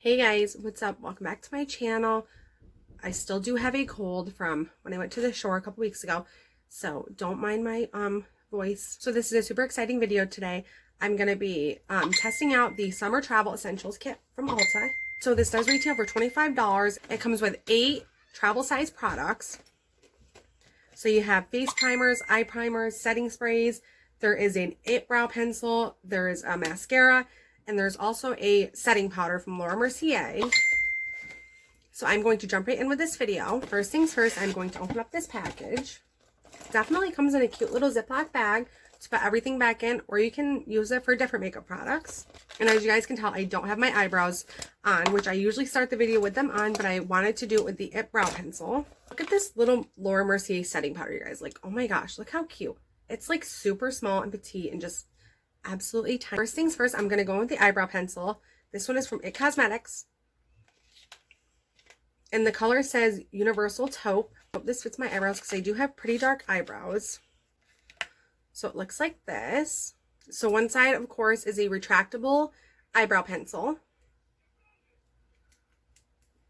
Hey guys, what's up? Welcome back to my channel. I still do have a cold from when I went to the shore a couple weeks ago, so don't mind my voice. So this is a super exciting video today. I'm going to be testing out the Summer Travel Essentials kit from Ulta. So this does retail for $25. It comes with 8 travel size products. So you have face primers, eye primers, setting sprays. There is an IT brow pencil. There is a mascara. And there's also a setting powder from Laura Mercier. So I'm going to jump right in with this video. First things first, I'm going to open up this package. It definitely comes in a cute little Ziploc bag to put everything back in, or you can use it for different makeup products. And as you guys can tell, I don't have my eyebrows on, which I usually start the video with them on, but I wanted to do it with the IT brow pencil. Look at this little Laura Mercier setting powder, you guys. Like, oh my gosh, look how cute. It's like super small and petite and just absolutely tiny. First things first, I'm going to go with the eyebrow pencil. This one is from IT Cosmetics. And the color says Universal Taupe. Hope this fits my eyebrows because I do have pretty dark eyebrows. So it looks like this. So one side, of course, is a retractable eyebrow pencil.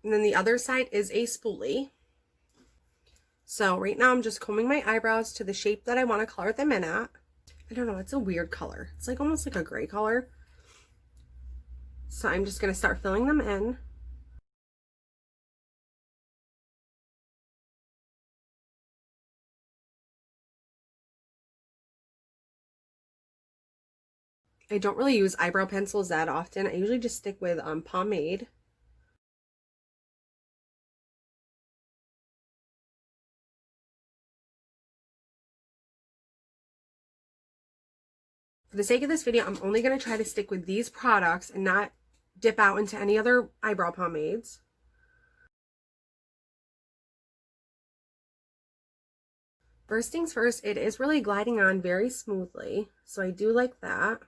And then the other side is a spoolie. So right now I'm just combing my eyebrows to the shape that I want to color them in at. I don't know, it's a weird color. It's like almost like a gray color. So I'm just going to start filling them in. I don't really use eyebrow pencils that often. I usually just stick with pomade. For the sake of this video, I'm only going to try to stick with these products and not dip out into any other eyebrow pomades. First things first, it is really gliding on very smoothly, so I do like that.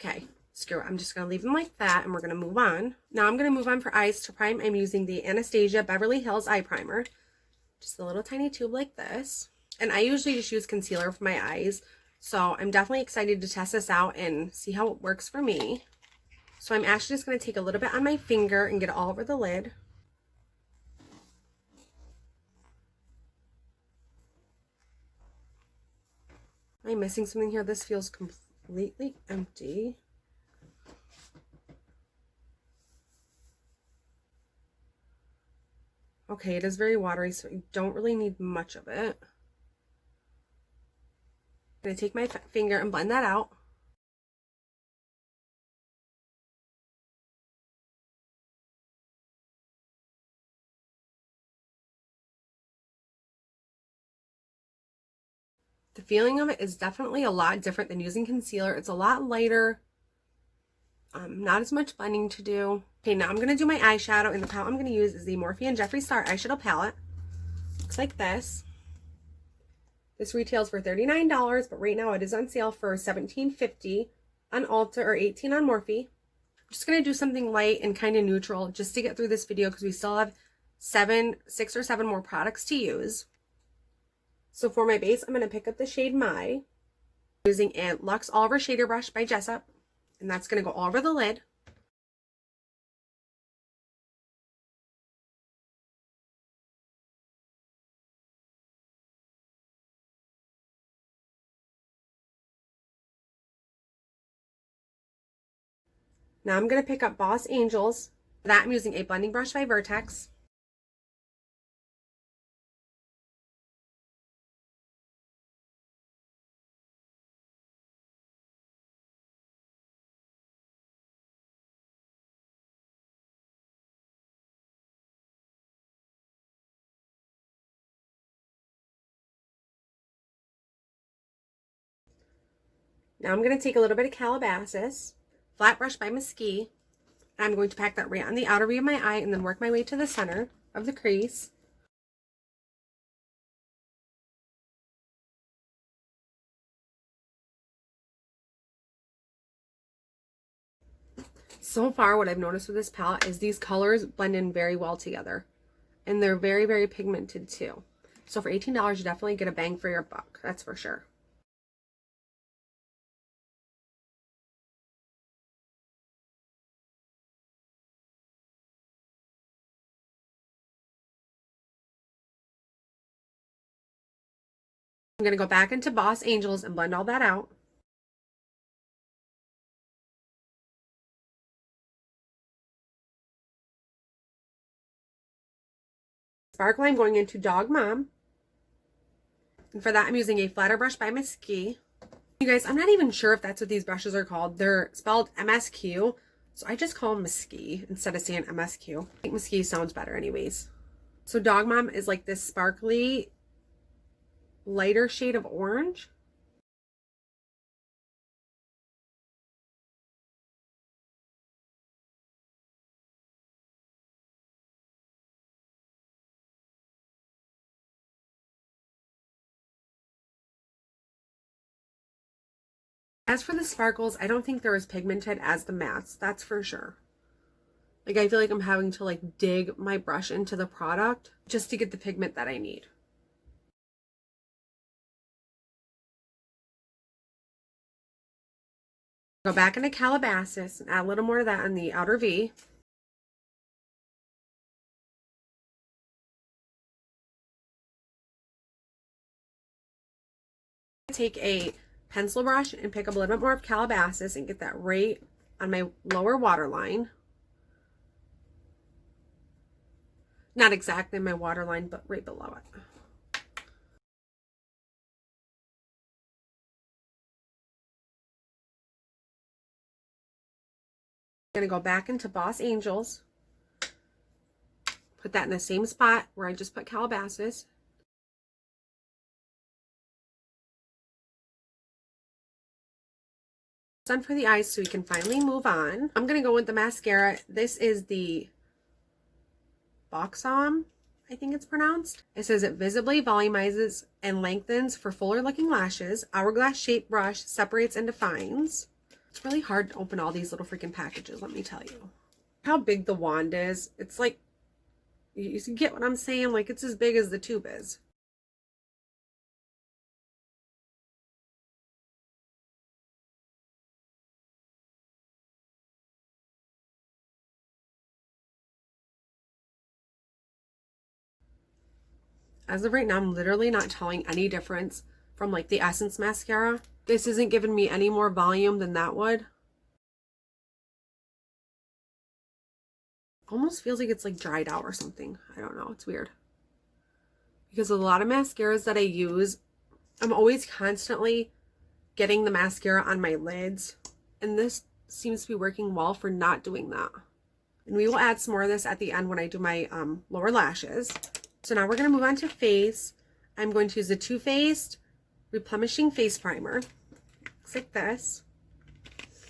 Okay, screw it. I'm just going to leave them like that, and we're going to move on. Now I'm going to move on for eyes to prime. I'm using the Anastasia Beverly Hills Eye Primer. Just a little tiny tube like this. And I usually just use concealer for my eyes, so I'm definitely excited to test this out and see how it works for me. So I'm actually just going to take a little bit on my finger and get it all over the lid. Am I missing something here? This feels completely empty. Okay, it is very watery, so you don't really need much of it. I'm going to take my finger and blend that out. The feeling of it is definitely a lot different than using concealer. It's a lot lighter. Not as much blending to do. Okay, now I'm going to do my eyeshadow, and the palette I'm going to use is the Morphe and Jeffree Star eyeshadow palette. Looks like this. This retails for $39, but right now it is on sale for $17.50 on Ulta or $18 on Morphe. I'm just going to do something light and kind of neutral just to get through this video because we still have 6 or 7 more products to use. So for my base, I'm going to pick up the shade My, using a Luxe All Over Shader Brush by Jessup, and that's going to go all over the lid. Now I'm going to pick up Boss Angels. For that, I'm using a blending brush by Vertex. Now I'm going to take a little bit of Calabasas, flat brush by Mesquite. I'm going to pack that right on the outer ring of my eye and then work my way to the center of the crease. So far, what I've noticed with this palette is these colors blend in very well together. And they're very, very pigmented too. So for $18, you definitely get a bang for your buck. That's for sure. I'm going to go back into Boss Angels and blend all that out. Sparkle, I'm going into Dog Mom. And for that, I'm using a flatter brush by Mascara. You guys, I'm not even sure if that's what these brushes are called. They're spelled MSQ, so I just call them Mascara instead of saying MSQ. I think Mascara sounds better anyways. So Dog Mom is like this sparkly, lighter shade of orange. As for the sparkles, I don't think they're as pigmented as the mattes, that's for sure. Like, I feel like I'm having to like dig my brush into the product just to get the pigment that I need. Go back into Calabasas and add a little more of that on the outer V. Take a pencil brush and pick up a little bit more of Calabasas and get that right on my lower waterline. Not exactly my waterline, but right below it. I'm going to go back into Boss Angels. Put that in the same spot where I just put Calabasas. Done for the eyes, so we can finally move on. I'm going to go with the mascara. This is the Xoxo, I think it's pronounced. It says it visibly volumizes and lengthens for fuller looking lashes. Hourglass shaped brush separates and defines. It's really hard to open all these little freaking packages, let me tell you. How big the wand is. It's like, you get what I'm saying? Like, it's as big as the tube is. As of right now, I'm literally not telling any difference from like the Essence mascara. This isn't giving me any more volume than that would. Almost feels like it's like dried out or something. I don't know. It's weird. Because a lot of mascaras that I use, I'm always constantly getting the mascara on my lids. And this seems to be working well for not doing that. And we will add some more of this at the end when I do my lower lashes. So now we're going to move on to face. I'm going to use the Too Faced Replenishing Face Primer. Looks like this.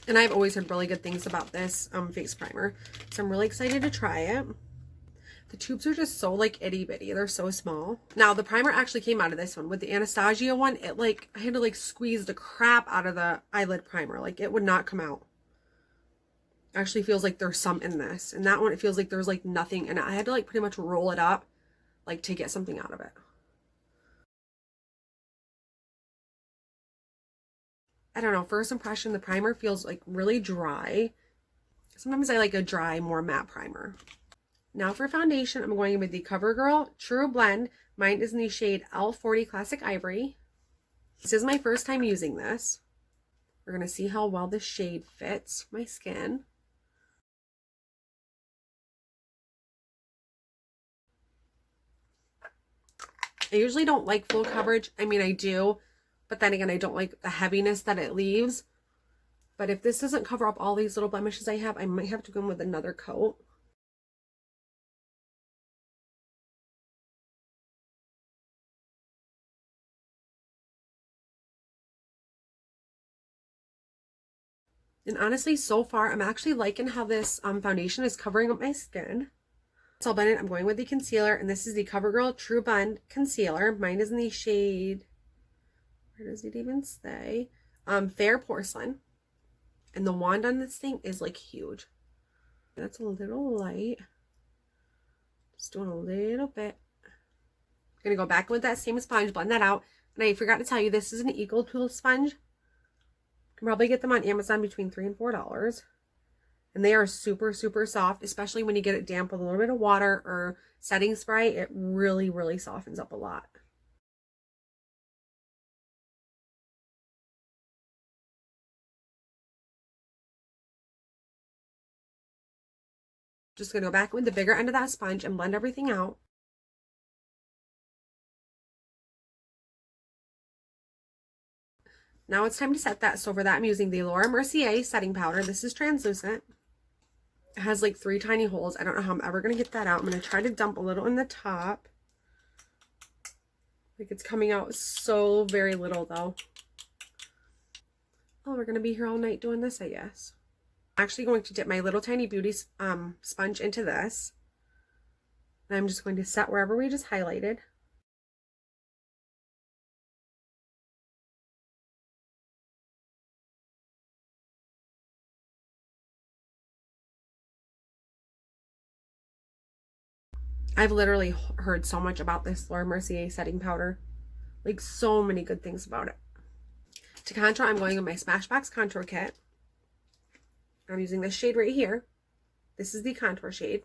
And I've always heard really good things about this face primer. So I'm really excited to try it. The tubes are just so like itty bitty. They're so small. Now the primer actually came out of this one. With the Anastasia one, it like, I had to like squeeze the crap out of the eyelid primer. Like it would not come out. Actually feels like there's some in this. And that one, it feels like there's like nothing in it. I had to like pretty much roll it up like to get something out of it. I don't know, first impression, the primer feels like really dry. Sometimes I like a dry, more matte primer. Now for foundation, I'm going with the CoverGirl True Blend. Mine is in the shade L40 Classic Ivory. This is my first time using this. We're going to see how well this shade fits my skin. I usually don't like full coverage. I mean, I do, but then again, I don't like the heaviness that it leaves. But if this doesn't cover up all these little blemishes I have, I might have to go in with another coat. And honestly, so far, I'm actually liking how this foundation is covering up my skin. So I'll blend it. I'm going with the concealer, and this is the CoverGirl True Blend Concealer. Mine is in the shade, where does it even say? Fair Porcelain. And the wand on this thing is like huge. That's a little light. Just doing a little bit. I'm going to go back with that same sponge, blend that out. And I forgot to tell you, this is an Eco Tool sponge. You can probably get them on Amazon between $3 and $4. And they are super, super soft, especially when you get it damp with a little bit of water or setting spray. It really, really softens up a lot. Just going to go back with the bigger end of that sponge and blend everything out. Now it's time to set that. So for that, I'm using the Laura Mercier setting powder. This is translucent. It has like 3 tiny holes. I don't know how I'm ever going to get that out. I'm going to try to dump a little in the top. Like it's coming out so very little though. Oh, we're going to be here all night doing this, I guess. I'm actually going to dip my little tiny beauty sponge into this. And I'm just going to set wherever we just highlighted. I've literally heard so much about this Laura Mercier setting powder. Like so many good things about it. To contour, I'm going with my Smashbox Contour Kit. I'm using this shade right here. This is the contour shade.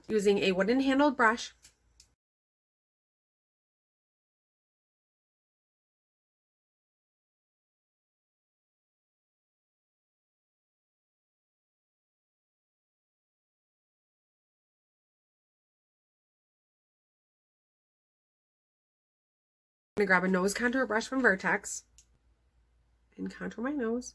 Using a wooden handled brush. I'm going to grab a nose contour brush from Vertex and contour my nose.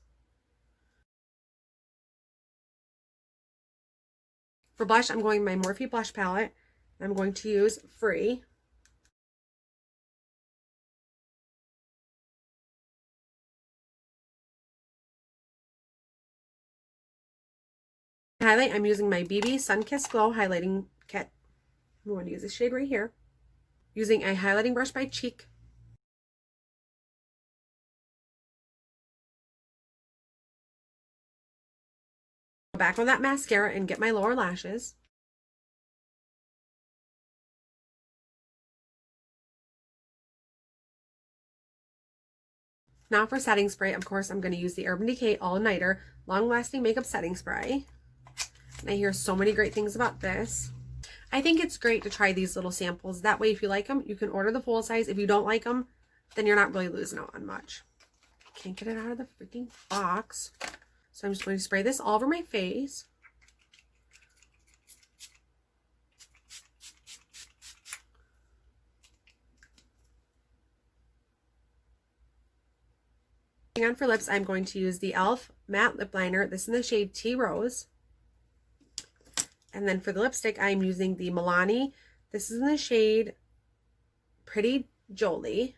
For blush, I'm going with my Morphe blush palette. I'm going to use Free. Highlight, I'm using my BB Sunkissed Glow highlighting kit. I'm going to use this shade right here. Using a highlighting brush by Cheek. Go back with that mascara and get my lower lashes. Now for setting spray, of course, I'm going to use the Urban Decay All Nighter Long Lasting Makeup Setting Spray. And I hear so many great things about this. I think it's great to try these little samples. That way, if you like them, you can order the full size. If you don't like them, then you're not really losing out on much. Can't get it out of the freaking box. So I'm just going to spray this all over my face. On for lips, I'm going to use the e.l.f. Matte Lip Liner. This is in the shade Tea Rose. And then for the lipstick, I'm using the Milani. This is in the shade Pretty Jolie.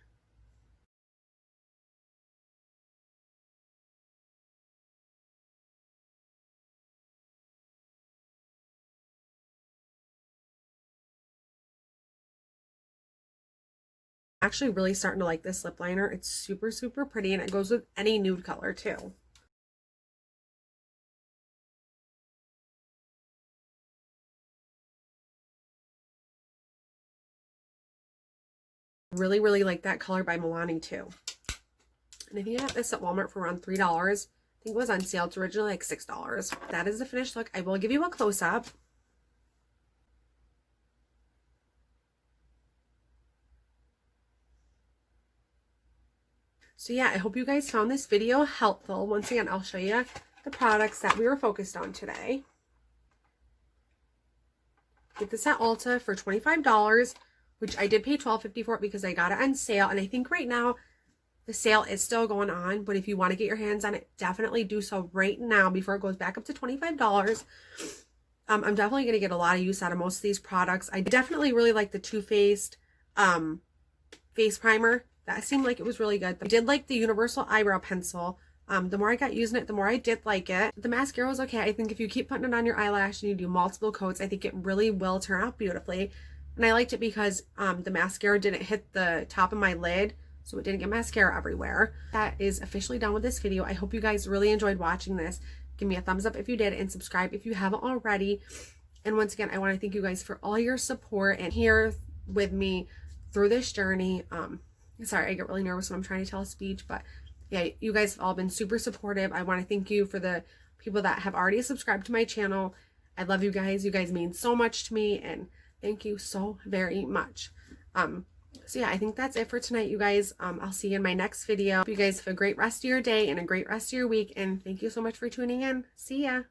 Actually really starting to like this lip liner. It's super, super pretty, and it goes with any nude color too. Really, really like that color by Milani too. And I think I got this at Walmart for around $3. I think it was on sale. It's originally like $6. That is the finished look. I will give you a close-up. So yeah, I hope you guys found this video helpful. Once again, I'll show you the products that we were focused on today. Get this at Ulta for $25, which I did pay $12.50 for it because I got it on sale. And I think right now the sale is still going on, but if you want to get your hands on it, definitely do so right now before it goes back up to $25. I'm definitely going to get a lot of use out of most of these products. I definitely really like the Too Faced face primer. That seemed like it was really good. I did like the Universal Eyebrow Pencil. The more I got using it, the more I did like it. The mascara was okay. I think if you keep putting it on your eyelash and you do multiple coats, I think it really will turn out beautifully. And I liked it because the mascara didn't hit the top of my lid, so it didn't get mascara everywhere. That is officially done with this video. I hope you guys really enjoyed watching this. Give me a thumbs up if you did, and subscribe if you haven't already. And once again, I want to thank you guys for all your support and here with me through this journey. Sorry, I get really nervous when I'm trying to tell a speech, but yeah, you guys have all been super supportive. I want to thank you for the people that have already subscribed to my channel. I love you guys. You guys mean so much to me, and thank you so very much. So yeah, I think that's it for tonight, you guys. I'll see you in my next video. Hope you guys have a great rest of your day and a great rest of your week, and thank you so much for tuning in. See ya.